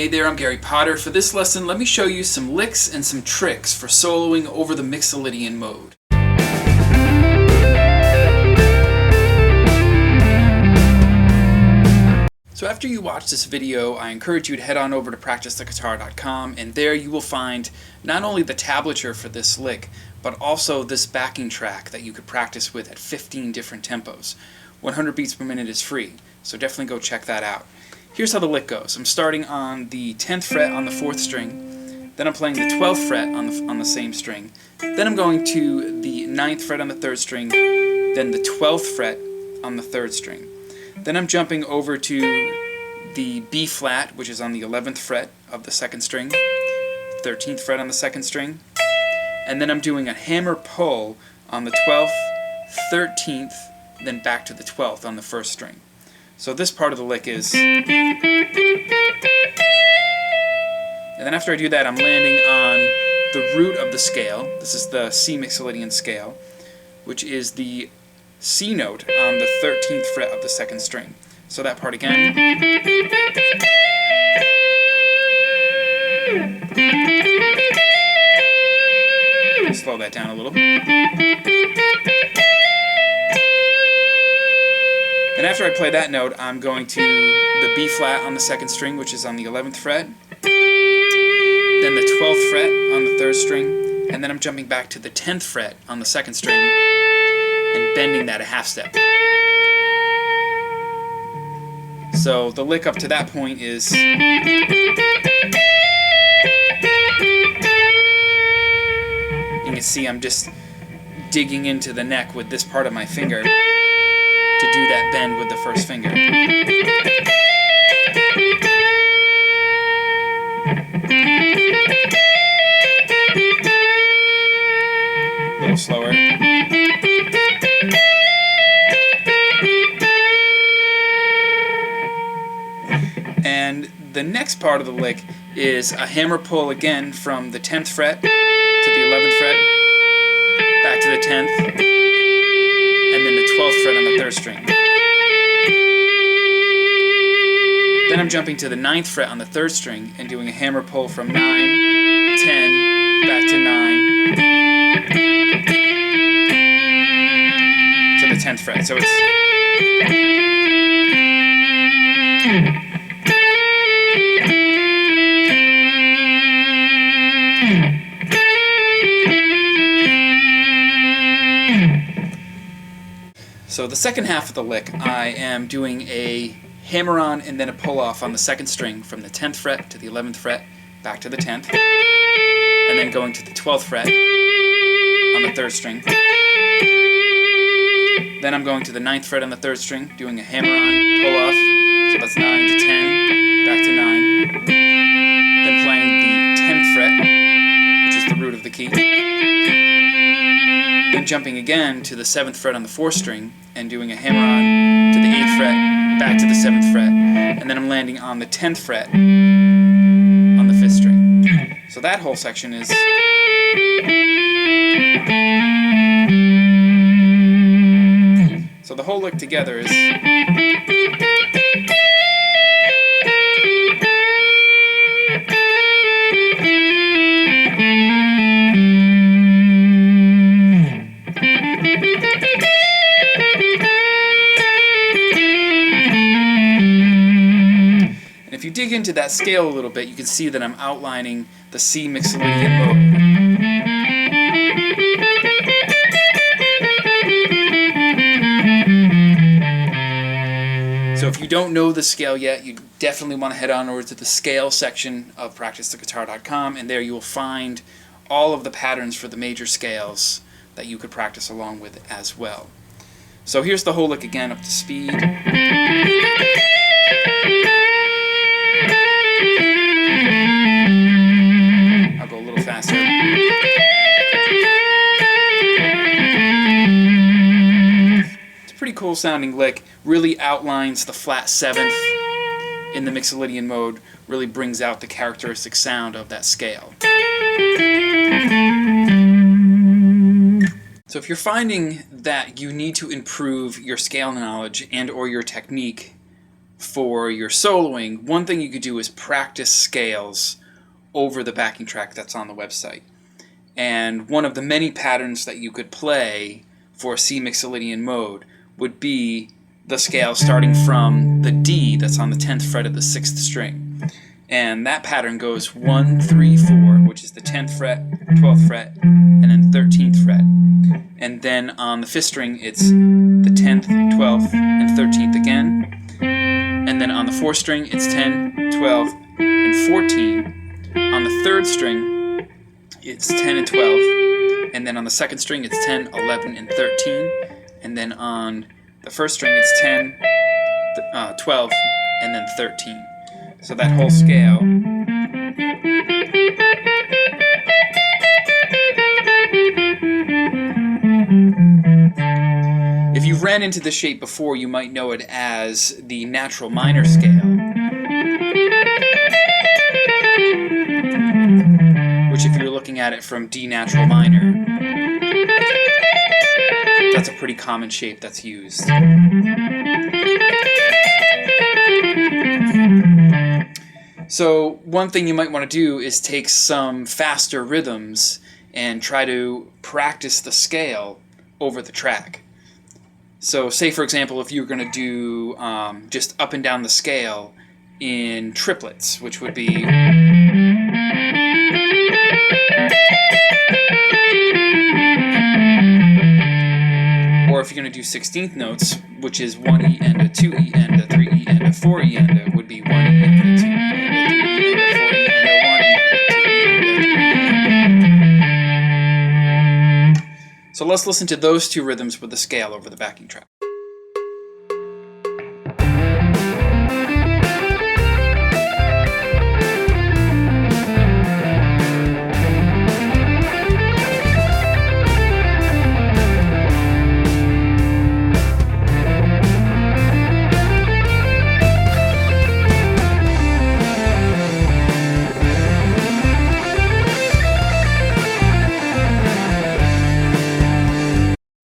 Hey there, I'm Gary Potter. For this lesson, let me show you some licks and some tricks for soloing over the Mixolydian mode. So after you watch this video, I encourage you to head on over to PracticeTheGuitar.com, and there you will find not only the tablature for this lick, but also this backing track that you could practice with at 15 different tempos. 100 beats per minute is free, so definitely go check that out. Here's how the lick goes. I'm starting on the 10th fret on the 4th string, then I'm playing the 12th fret on the same string, then I'm going to the 9th fret on the 3rd string, then the 12th fret on the 3rd string. Then I'm jumping over to the B flat, which is on the 11th fret of the 2nd string, 13th fret on the 2nd string, and then I'm doing a hammer pull on the 12th, 13th, then back to the 12th on the 1st string. So this part of the lick is... And then after I do that, I'm landing on the root of the scale. This is the C Mixolydian scale, which is the C note on the 13th fret of the 2nd string. So that part again. Slow that down a little. And after I play that note, I'm going to the B flat on the 2nd string, which is on the 11th fret, then the 12th fret on the 3rd string, and then I'm jumping back to the 10th fret on the 2nd string and bending that a half step. So the lick up to that point is... You can see I'm just digging into the neck with this part of my finger to do that bend with the first finger. A little slower. And the next part of the lick is a hammer pull again from the 10th fret to the 11th fret, back to the 10th, and then the 12th fret on the 3rd string. Then I'm jumping to the 9th fret on the 3rd string and doing a hammer pull from 9, 10, back to 9, to the 10th fret. So it's... So the second half of the lick, I am doing a hammer-on and then a pull-off on the 2nd string from the 10th fret to the 11th fret, back to the 10th, and then going to the 12th fret on the 3rd string. Then I'm going to the 9th fret on the 3rd string, doing a hammer-on, pull-off, so that's 9 to 10, back to 9, then playing the 10th fret, which is the root of the key. Then jumping again to the 7th fret on the 4th string and doing a hammer-on to the 8th fret, back to the 7th fret, and then I'm landing on the 10th fret on the 5th string. So that whole section is... So the whole lick together is... If you dig into that scale a little bit, you can see that I'm outlining the C Mixolydian mode. So if you don't know the scale yet, you definitely want to head on over to the scale section of PracticeTheGuitar.com, and there you will find all of the patterns for the major scales that you could practice along with as well. So here's the whole lick again up to speed. I'll go a little faster. It's a pretty cool sounding lick. Really outlines the flat 7th in the Mixolydian mode. Really brings out the characteristic sound of that scale. So if you're finding that you need to improve your scale knowledge and or your technique for your soloing, one thing you could do is practice scales over the backing track that's on the website. And one of the many patterns that you could play for C Mixolydian mode would be the scale starting from the D that's on the 10th fret of the 6th string. And that pattern goes 1, 3, 4, which is the 10th fret, 12th fret, and then 13th fret. And then on the 5th string, it's the 10th, 12th, and 13th again. And then on the 4th string, it's 10, 12, and 14. On the 3rd string, it's 10 and 12. And then on the 2nd string, it's 10, 11, and 13. And then on the 1st string, it's 10, 12, and then 13. So that whole scale. If you've ran into this shape before, you might know it as the natural minor scale, which if you're looking at it from D natural minor, that's a pretty common shape that's used. So one thing you might want to do is take some faster rhythms and try to practice the scale over the track. So say, for example, if you're going to do just up and down the scale in triplets, which would be... Or if you're going to do 16th notes, which is 1E and a 2E and a 3E and a 4E and a would be 1E and a 2E and a 3E and a 4E and a 1E and a 2E and a 3E. So let's listen to those two rhythms with the scale over the backing track.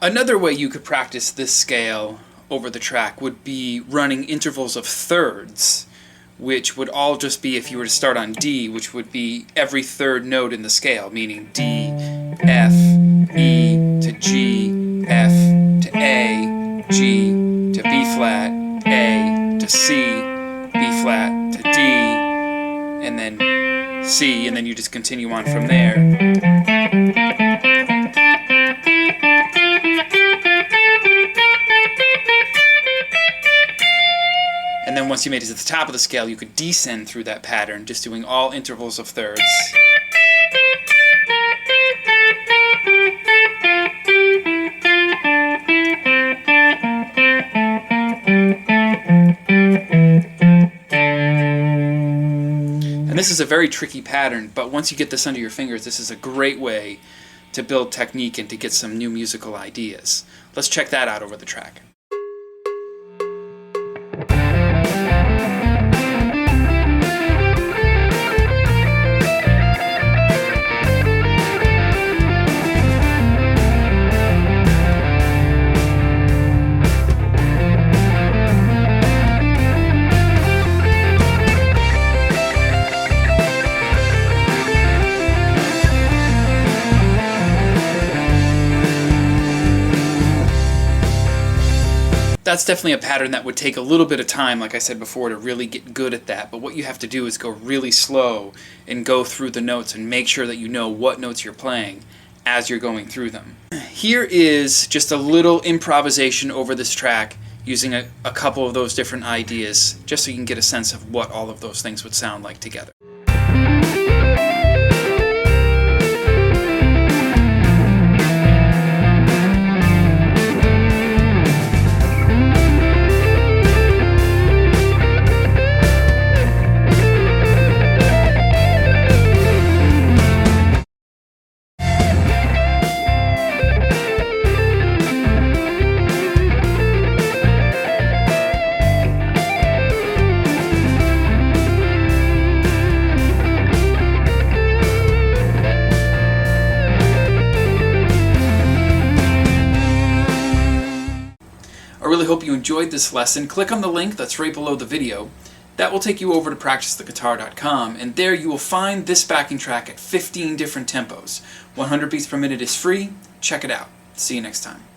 Another way you could practice this scale over the track would be running intervals of thirds, which would all just be, if you were to start on D, which would be every third note in the scale, meaning D, F, E to G, F to A, G to B flat, A to C, B flat to D, and then C, and then you just continue on from there. And then once you made it to the top of the scale, you could descend through that pattern, just doing all intervals of thirds. And this is a very tricky pattern, but once you get this under your fingers, this is a great way to build technique and to get some new musical ideas. Let's check that out over the track. That's definitely a pattern that would take a little bit of time, like I said before, to really get good at that. But what you have to do is go really slow and go through the notes and make sure that you know what notes you're playing as you're going through them. Here is just a little improvisation over this track using a couple of those different ideas, just so you can get a sense of what all of those things would sound like together. really hope you enjoyed this lesson. Click on the link that's right below the video. That will take you over to PracticeTheGuitar.com, and there you will find this backing track at 15 different tempos. 100 beats per minute is free. Check it out. See you next time.